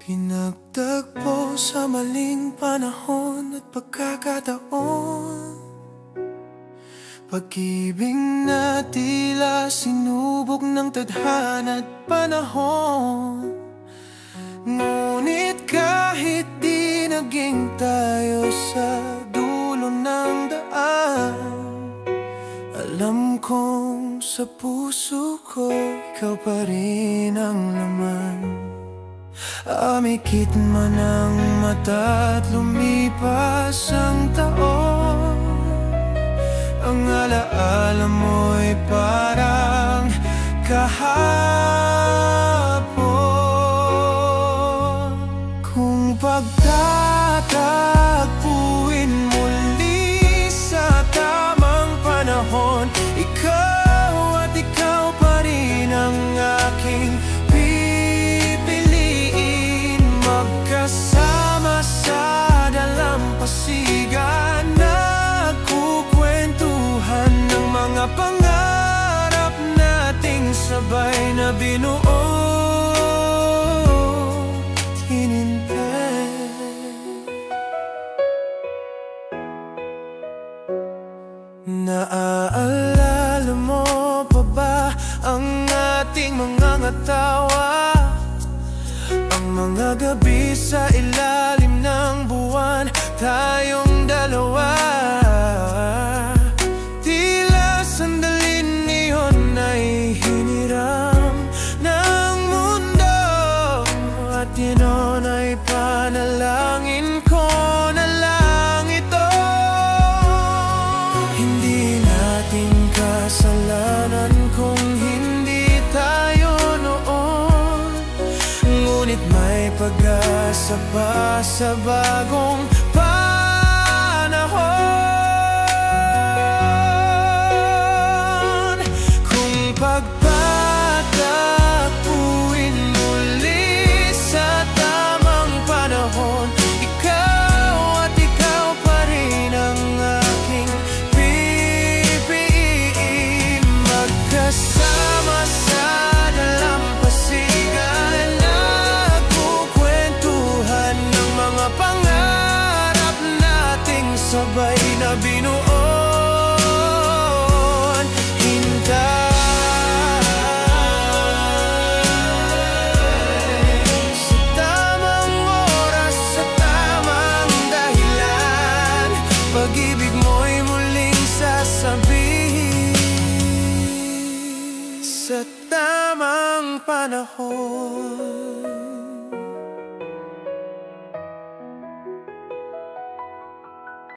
Pinagtagpo sa maling panahon at pagkakataon, pag-ibig na tila sinubok ng tadhana at panahon. Ngunit kahit di naging tayo sa dulo ng daan, alam kong sa puso ko ikaw pa rin ang laman. Amikit man ang mata at lumipas ang taon, ang alaala mo'y parang kahapon. Kung pagtatagpuin muli sa tamang panahon, ikaw at ikaw pa rin ang aking pipiliin. Magkasama sa dalampasigan, nagkukwentuhan ng mga pangarap nating sabay na binuo. Naaalala mo pa ba ang ating mga ngatawa, ang mga gabi sa ilalim ng buwan, tayong dalawa? Tila sandalin iyon ay hiniram ng mundo, at yun ay panalangin ko na lang ito. Hindi natin kasalanan kung hindi tayo noon, ngunit may pag-asa pa sa bagong panahon. Kung pagtatagpuin muli sa tamang panahon, ikaw at ikaw pa rin ang aking pipiliin. Magkasama sa dalampasigan, nagkukwentuhan ng mga pangarap nating sabay na binuo. Pag-ibig mo'y muling sasabihin sa tamang panahon.